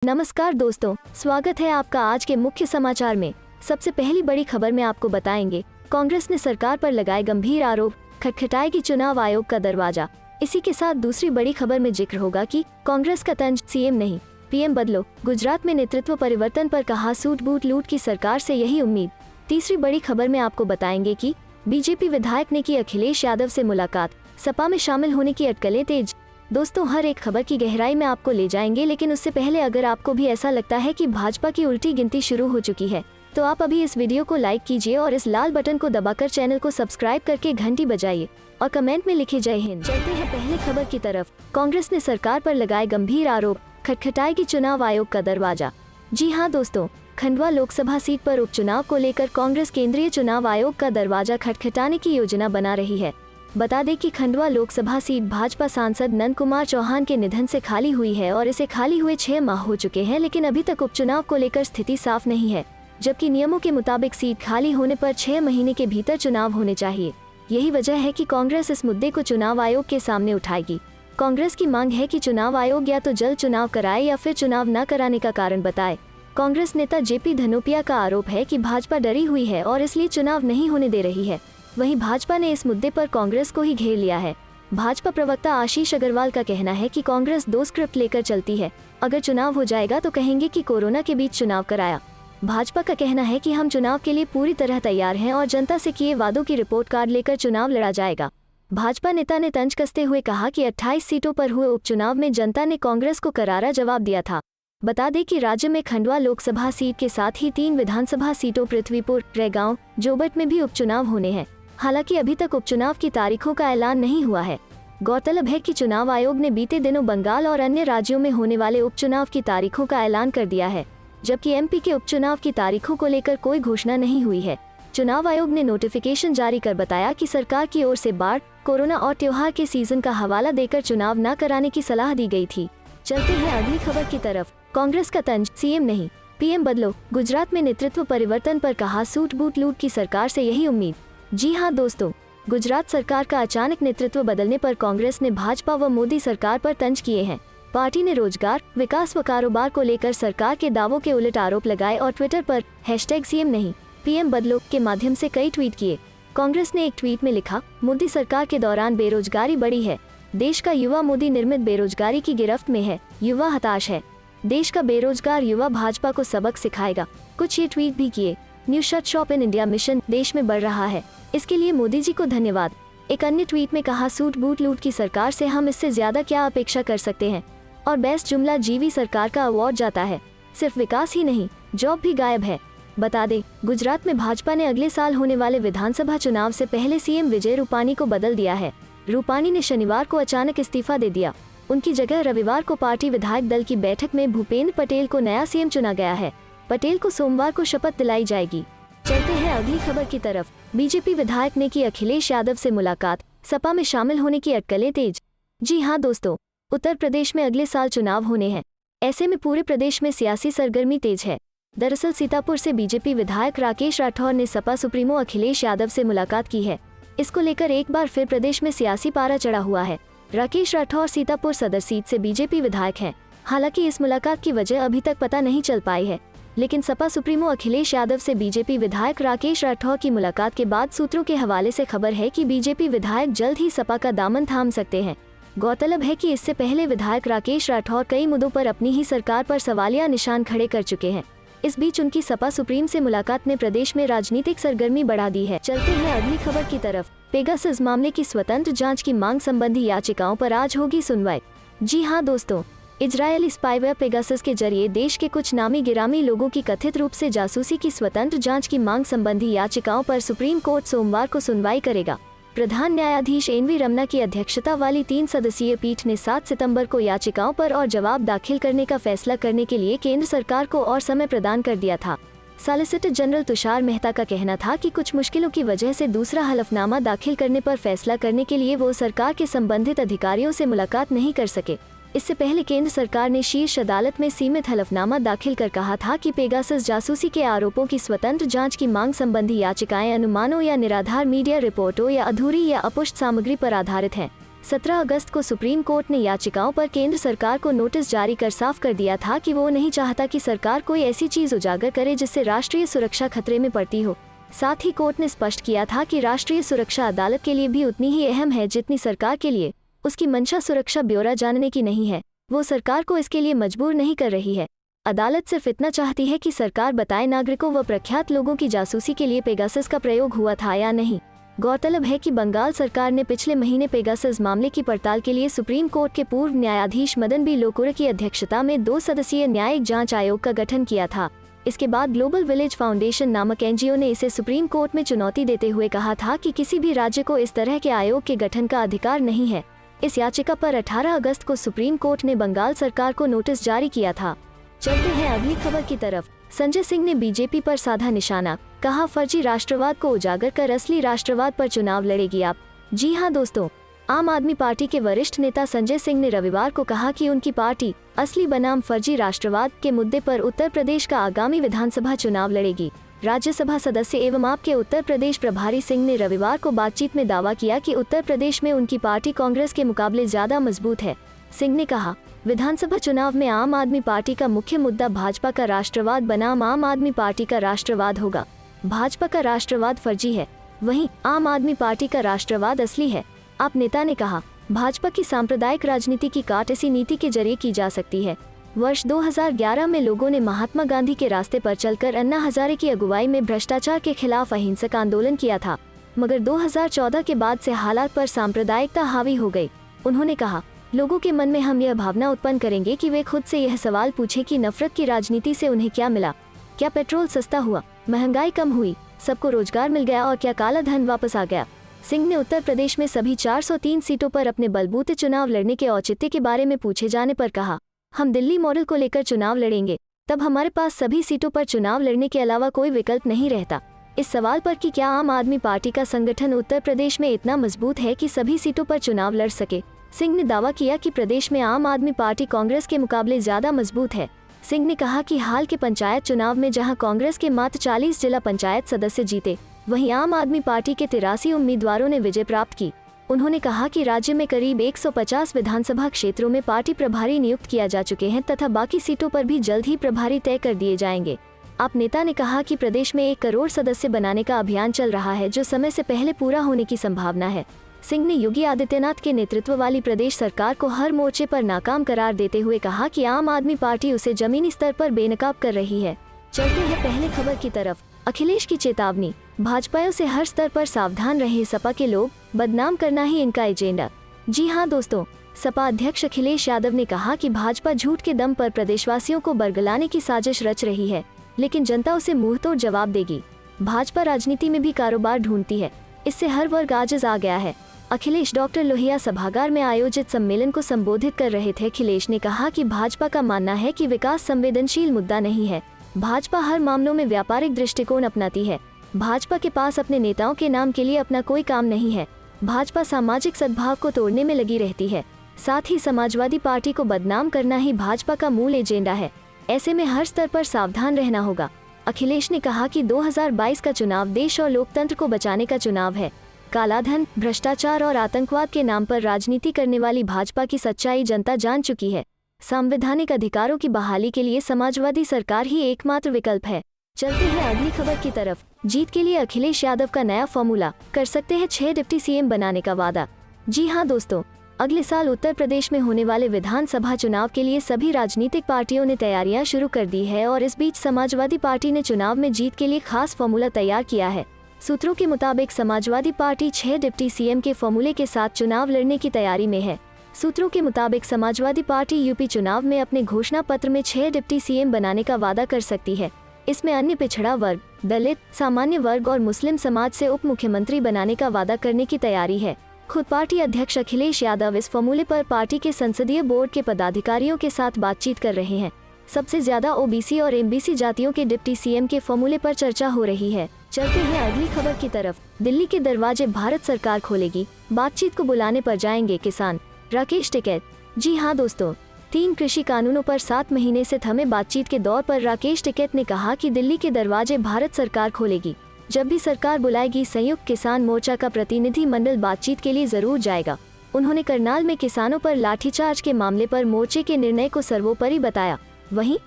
नमस्कार दोस्तों, स्वागत है आपका आज के मुख्य समाचार में। सबसे पहली बड़ी खबर में आपको बताएंगे, कांग्रेस ने सरकार पर लगाए गंभीर आरोप, खटखटाएगी चुनाव आयोग का दरवाजा। इसी के साथ दूसरी बड़ी खबर में जिक्र होगा कि कांग्रेस का तंज, सीएम नहीं पीएम बदलो। गुजरात में नेतृत्व परिवर्तन पर कहा, सूट बूट लूट की सरकार से यही उम्मीद। तीसरी बड़ी खबर में आपको बताएंगे कि बीजेपी विधायक ने की अखिलेश यादव से मुलाकात, सपा में शामिल होने की अटकलें तेज। दोस्तों, हर एक खबर की गहराई में आपको ले जाएंगे, लेकिन उससे पहले अगर आपको भी ऐसा लगता है कि भाजपा की उल्टी गिनती शुरू हो चुकी है, तो आप अभी इस वीडियो को लाइक कीजिए और इस लाल बटन को दबाकर चैनल को सब्सक्राइब करके घंटी बजाइए और कमेंट में लिखिए जय हिंद। चलते हैं पहले खबर की तरफ। कांग्रेस ने सरकार पर लगाए गंभीर आरोप, खटखटाएगी चुनाव आयोग का दरवाजा। जी हाँ दोस्तों, खंडवा लोकसभा सीट पर उपचुनाव को लेकर कांग्रेस केंद्रीय चुनाव आयोग का दरवाजा खटखटाने की योजना बना रही है। बता दें कि खंडवा लोकसभा सीट भाजपा सांसद नंद कुमार चौहान के निधन से खाली हुई है और इसे खाली हुए 6 माह हो चुके हैं, लेकिन अभी तक उपचुनाव को लेकर स्थिति साफ नहीं है, जबकि नियमों के मुताबिक सीट खाली होने पर 6 महीने के भीतर चुनाव होने चाहिए। यही वजह है कि कांग्रेस इस मुद्दे को चुनाव आयोग के सामने उठाएगी। कांग्रेस की मांग है कि चुनाव आयोग या तो जल्द चुनाव कराए या फिर चुनाव न कराने का कारण बताए। कांग्रेस नेता जेपी धनोपिया का आरोप है कि भाजपा डरी हुई है और इसलिए चुनाव नहीं होने दे रही है। वहीं भाजपा ने इस मुद्दे पर कांग्रेस को ही घेर लिया है। भाजपा प्रवक्ता आशीष अग्रवाल का कहना है कि कांग्रेस 2 स्क्रिप्ट लेकर चलती है। अगर चुनाव हो जाएगा तो कहेंगे कि कोरोना के बीच चुनाव कराया। भाजपा का कहना है कि हम चुनाव के लिए पूरी तरह तैयार हैं और जनता से किए वादों की रिपोर्ट कार्ड लेकर चुनाव लड़ा जाएगा। भाजपा नेता ने तंज कसते हुए कहा कि 28 सीटों पर हुए उपचुनाव में जनता ने कांग्रेस को करारा जवाब दिया था। बता दें कि राज्य में खंडवा लोकसभा सीट के साथ ही 3 विधानसभा सीटों पृथ्वीपुर, रेगांव, जोबट में भी उपचुनाव होने हैं। हालांकि अभी तक उपचुनाव की तारीखों का ऐलान नहीं हुआ है। गौरतलब है कि चुनाव आयोग ने बीते दिनों बंगाल और अन्य राज्यों में होने वाले उपचुनाव की तारीखों का ऐलान कर दिया है, जबकि एमपी के उपचुनाव की तारीखों को लेकर कोई घोषणा नहीं हुई है। चुनाव आयोग ने नोटिफिकेशन जारी कर बताया कि सरकार की ओर से बाढ़, कोरोना और त्योहार के सीजन का हवाला देकर चुनाव न कराने की सलाह दी गई थी। चलते हैं अगली खबर की तरफ। कांग्रेस का तंज, सीएम नहीं पीएम बदलो। गुजरात में नेतृत्व परिवर्तन पर कहा, सूट बूट लूट की सरकार से यही उम्मीद। जी हाँ दोस्तों, गुजरात सरकार का अचानक नेतृत्व बदलने पर कांग्रेस ने भाजपा व मोदी सरकार पर तंज किए हैं। पार्टी ने रोजगार, विकास व कारोबार को लेकर सरकार के दावों के उलट आरोप लगाए और ट्विटर पर #सीएम नहीं पीएम बदलो के माध्यम से कई ट्वीट किए। कांग्रेस ने एक ट्वीट में लिखा, मोदी सरकार के दौरान बेरोजगारी बढ़ी है। देश का युवा मोदी निर्मित बेरोजगारी की गिरफ्त में है। युवा हताश है। देश का बेरोजगार युवा भाजपा को सबक सिखाएगा। कुछ ये ट्वीट भी किए। New shut shop in India mission देश में बढ़ रहा है, इसके लिए मोदी जी को धन्यवाद। एक अन्य ट्वीट में कहा, सूट बूट लूट की सरकार से हम इससे ज्यादा क्या अपेक्षा कर सकते हैं। और बेस्ट जुमला जीवी सरकार का अवार्ड जाता है। सिर्फ विकास ही नहीं, जॉब भी गायब है। बता दें, गुजरात में भाजपा ने अगले साल होने वाले विधानसभा चुनाव से पहले सीएम विजय रूपानी को बदल दिया है। रूपानी ने शनिवार को अचानक इस्तीफा दे दिया। उनकी जगह रविवार को पार्टी विधायक दल की बैठक में भूपेंद्र पटेल को नया सीएम चुना गया है। पटेल को सोमवार को शपथ दिलाई जाएगी। चलते हैं अगली खबर की तरफ। बीजेपी विधायक ने की अखिलेश यादव से मुलाकात, सपा में शामिल होने की अटकलें तेज। जी हाँ दोस्तों, उत्तर प्रदेश में अगले साल चुनाव होने हैं। ऐसे में पूरे प्रदेश में सियासी सरगर्मी तेज है। दरअसल सीतापुर से बीजेपी विधायक राकेश राठौर ने सपा सुप्रीमो अखिलेश यादव से मुलाकात की है। इसको लेकर एक बार फिर प्रदेश में सियासी पारा चढ़ा हुआ है। राकेश राठौर सीतापुर सदर सीट से बीजेपी विधायक हैं। हालांकि इस मुलाकात की वजह अभी तक पता नहीं चल पाई है, लेकिन सपा सुप्रीमो अखिलेश यादव से बीजेपी विधायक राकेश राठौर की मुलाकात के बाद सूत्रों के हवाले से खबर है कि बीजेपी विधायक जल्द ही सपा का दामन थाम सकते हैं। गौरतलब है कि इससे पहले विधायक राकेश राठौर कई मुद्दों पर अपनी ही सरकार पर सवालिया निशान खड़े कर चुके हैं। इस बीच उनकी सपा सुप्रीम से मुलाकात ने प्रदेश में राजनीतिक सरगर्मी बढ़ा दी है। चलते हैं अगली खबर की तरफ। पेगासस मामले की स्वतंत्र जांच की मांग संबंधी याचिकाओं पर आज होगी सुनवाई। जी हाँ दोस्तों, इजरायली स्पाईवेयर पेगासस के जरिए देश के कुछ नामी गिरामी लोगों की कथित रूप से जासूसी की स्वतंत्र जांच की मांग संबंधी याचिकाओं पर सुप्रीम कोर्ट सोमवार को सुनवाई करेगा। प्रधान न्यायाधीश एनवी रमना की अध्यक्षता वाली 3 सदस्यीय पीठ ने 7 सितंबर को याचिकाओं पर और जवाब दाखिल करने का फैसला करने के लिए केंद्र सरकार को और समय प्रदान कर दिया था। सॉलिसिटर जनरल तुषार मेहता का कहना था कि कुछ मुश्किलों की वजह से दूसरा हलफनामा दाखिल करने पर फैसला करने के लिए वो सरकार के संबंधित अधिकारियों से मुलाकात नहीं कर सके। इससे पहले केंद्र सरकार ने शीर्ष अदालत में सीमित हलफनामा दाखिल कर कहा था कि पेगासस जासूसी के आरोपों की स्वतंत्र जांच की मांग संबंधी याचिकाएं अनुमानों या निराधार मीडिया रिपोर्टों या अधूरी या अपुष्ट सामग्री पर आधारित हैं। 17 अगस्त को सुप्रीम कोर्ट ने याचिकाओं पर केंद्र सरकार को नोटिस जारी कर साफ कर दिया था कि वो नहीं चाहता कि सरकार कोई ऐसी चीज उजागर करे जिससे राष्ट्रीय सुरक्षा खतरे में पड़ती हो। साथ ही कोर्ट ने स्पष्ट किया था कि राष्ट्रीय सुरक्षा अदालत के लिए भी उतनी ही अहम है जितनी सरकार के लिए। उसकी मंशा सुरक्षा ब्यौरा जानने की नहीं है, वो सरकार को इसके लिए मजबूर नहीं कर रही है। अदालत सिर्फ इतना चाहती है कि सरकार बताए नागरिकों व प्रख्यात लोगों की जासूसी के लिए पेगासस का प्रयोग हुआ था या नहीं। गौरतलब है कि बंगाल सरकार ने पिछले महीने पेगासस मामले की पड़ताल के लिए सुप्रीम कोर्ट के पूर्व न्यायाधीश मदन बी लोकुर की अध्यक्षता में 2 सदस्यीय न्यायिक जांच आयोग का गठन किया था। इसके बाद ग्लोबल विलेज फाउंडेशन नामक एनजीओ ने इसे सुप्रीम कोर्ट में चुनौती देते हुए कहा था कि किसी भी राज्य को इस तरह के आयोग के गठन का अधिकार नहीं है। इस याचिका पर 18 अगस्त को सुप्रीम कोर्ट ने बंगाल सरकार को नोटिस जारी किया था। चलते हैं अगली खबर की तरफ। संजय सिंह ने बीजेपी पर साधा निशाना, कहा फर्जी राष्ट्रवाद को उजागर कर असली राष्ट्रवाद पर चुनाव लड़ेगी आप। जी हां दोस्तों, आम आदमी पार्टी के वरिष्ठ नेता संजय सिंह ने रविवार को कहा कि उनकी पार्टी असली बनाम फर्जी राष्ट्रवाद के मुद्दे पर उत्तर प्रदेश का आगामी विधानसभा चुनाव लड़ेगी। राज्यसभा सदस्य एवं आप के उत्तर प्रदेश प्रभारी सिंह ने रविवार को बातचीत में दावा किया कि उत्तर प्रदेश में उनकी पार्टी कांग्रेस के मुकाबले ज्यादा मजबूत है। सिंह ने कहा, विधानसभा चुनाव में आम आदमी पार्टी का मुख्य मुद्दा भाजपा का राष्ट्रवाद बनाम आम आदमी पार्टी का राष्ट्रवाद होगा। भाजपा का राष्ट्रवाद फर्जी है, वहीं आम आदमी पार्टी का राष्ट्रवाद असली है। आप नेता ने कहा, भाजपा की सांप्रदायिक राजनीति की काट इसी नीति के जरिए की जा सकती है। वर्ष 2011 में लोगों ने महात्मा गांधी के रास्ते पर चलकर अन्ना हजारे की अगुवाई में भ्रष्टाचार के खिलाफ अहिंसक आंदोलन किया था, मगर 2014 के बाद से हालात पर सांप्रदायिकता हावी हो गई। उन्होंने कहा, लोगों के मन में हम यह भावना उत्पन्न करेंगे कि वे खुद से यह सवाल पूछें कि नफरत की राजनीति से उन्हें क्या मिला। क्या पेट्रोल सस्ता हुआ, महंगाई कम हुई, सबको रोजगार मिल गया और क्या काला धन वापस आ गया। सिंह ने उत्तर प्रदेश में सभी 403 सीटों पर अपने बलबूते चुनाव लड़ने के औचित्य के बारे में पूछे जाने पर कहा, हम दिल्ली मॉडल को लेकर चुनाव लड़ेंगे, तब हमारे पास सभी सीटों पर चुनाव लड़ने के अलावा कोई विकल्प नहीं रहता। इस सवाल पर कि क्या आम आदमी पार्टी का संगठन उत्तर प्रदेश में इतना मजबूत है कि सभी सीटों पर चुनाव लड़ सके, सिंह ने दावा किया कि प्रदेश में आम आदमी पार्टी कांग्रेस के मुकाबले ज्यादा मजबूत है। सिंह ने कहा कि हाल के पंचायत चुनाव में जहां कांग्रेस के मात्र 40 जिला पंचायत सदस्य जीते, वहीं आम आदमी पार्टी के 83 उम्मीदवारों ने विजय प्राप्त की। उन्होंने कहा कि राज्य में करीब 150 विधानसभा क्षेत्रों में पार्टी प्रभारी नियुक्त किया जा चुके हैं तथा बाकी सीटों पर भी जल्द ही प्रभारी तय कर दिए जाएंगे। आप नेता ने कहा कि प्रदेश में 1 करोड़ सदस्य बनाने का अभियान चल रहा है, जो समय से पहले पूरा होने की संभावना है। सिंह ने योगी आदित्यनाथ के नेतृत्व वाली प्रदेश सरकार को हर मोर्चे पर नाकाम करार देते हुए कहा कि आम आदमी पार्टी उसे जमीनी स्तर पर बेनकाब कर रही है। चलते हैं पहले खबर की तरफ। अखिलेश की चेतावनी, भाजपाइयों से हर स्तर पर सावधान रहे सपा के लोग, बदनाम करना ही इनका एजेंडा। जी हां दोस्तों, सपा अध्यक्ष अखिलेश यादव ने कहा कि भाजपा झूठ के दम पर प्रदेशवासियों को बरगलाने की साजिश रच रही है, लेकिन जनता उसे मुंहतोड़ जवाब देगी। भाजपा राजनीति में भी कारोबार ढूंढती है, इससे हर वर्ग आजिज आ गया है। अखिलेश डॉक्टर लोहिया सभागार में आयोजित सम्मेलन को संबोधित कर रहे थे। अखिलेश ने कहा कि भाजपा का मानना है कि विकास संवेदनशील मुद्दा नहीं है। भाजपा हर मामलों में व्यापारिक दृष्टिकोण अपनाती है। भाजपा के पास अपने नेताओं के नाम के लिए अपना कोई काम नहीं है। भाजपा सामाजिक सद्भाव को तोड़ने में लगी रहती है। साथ ही समाजवादी पार्टी को बदनाम करना ही भाजपा का मूल एजेंडा है। ऐसे में हर स्तर पर सावधान रहना होगा। अखिलेश ने कहा कि 2022 का चुनाव देश और लोकतंत्र को बचाने का चुनाव है। कालाधन, भ्रष्टाचार और आतंकवाद के नाम पर राजनीति करने वाली भाजपा की सच्चाई जनता जान चुकी है। संवैधानिक अधिकारों की बहाली के लिए समाजवादी सरकार ही एकमात्र विकल्प है। चलते हैं अगली खबर की तरफ। जीत के लिए अखिलेश यादव का नया फॉर्मूला, कर सकते हैं 6 डिप्टी सीएम बनाने का वादा। जी हां दोस्तों, अगले साल उत्तर प्रदेश में होने वाले विधानसभा चुनाव के लिए सभी राजनीतिक पार्टियों ने तैयारियां शुरू कर दी है और इस बीच समाजवादी पार्टी ने चुनाव में जीत के लिए खास फॉर्मूला तैयार किया है। सूत्रों के मुताबिक समाजवादी पार्टी 6 डिप्टी सीएम के फॉर्मूले के साथ चुनाव लड़ने की तैयारी में है। सूत्रों के मुताबिक समाजवादी पार्टी यूपी चुनाव में अपने घोषणा पत्र में 6 डिप्टी सीएम बनाने का वादा कर सकती है। इसमें अन्य पिछड़ा वर्ग, दलित, सामान्य वर्ग और मुस्लिम समाज से उप मुख्यमंत्री बनाने का वादा करने की तैयारी है। खुद पार्टी अध्यक्ष अखिलेश यादव इस फॉर्मूले पर पार्टी के संसदीय बोर्ड के पदाधिकारियों के साथ बातचीत कर रहे हैं। सबसे ज्यादा ओबीसी और एमबीसी जातियों के डिप्टी सीएम के फॉर्मूले पर चर्चा हो रही है। चलते हैं अगली खबर की तरफ। दिल्ली के दरवाजे भारत सरकार खोलेगी, बातचीत को बुलाने पर जाएंगे किसान, राकेश टिकैत। जी हां दोस्तों, 3 कृषि कानूनों पर 7 महीने से थमे बातचीत के दौर पर राकेश टिकैत ने कहा कि दिल्ली के दरवाजे भारत सरकार खोलेगी। जब भी सरकार बुलाएगी, संयुक्त किसान मोर्चा का प्रतिनिधि मंडल बातचीत के लिए जरूर जाएगा। उन्होंने करनाल में किसानों पर लाठीचार्ज के मामले पर मोर्चे के निर्णय को सर्वोपरि बताया। वहीं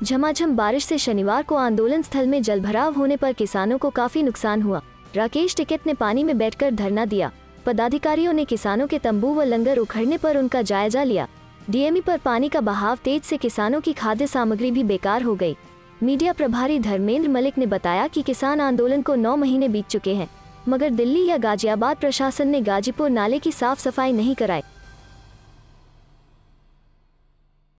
झमाझम बारिश से शनिवार को आंदोलन स्थल में जलभराव होने पर किसानों को काफी नुकसान हुआ। राकेश टिकैत ने पानी में बैठकर धरना दिया। पदाधिकारियों ने किसानों के तंबू व लंगर उखड़ने पर उनका जायजा लिया। डीएमई पर पानी का बहाव तेज से किसानों की खाद्य सामग्री भी बेकार हो गई। मीडिया प्रभारी धर्मेंद्र मलिक ने बताया कि किसान आंदोलन को 9 महीने बीत चुके हैं, मगर दिल्ली या गाजियाबाद प्रशासन ने गाजीपुर नाले की साफ सफाई नहीं कराई।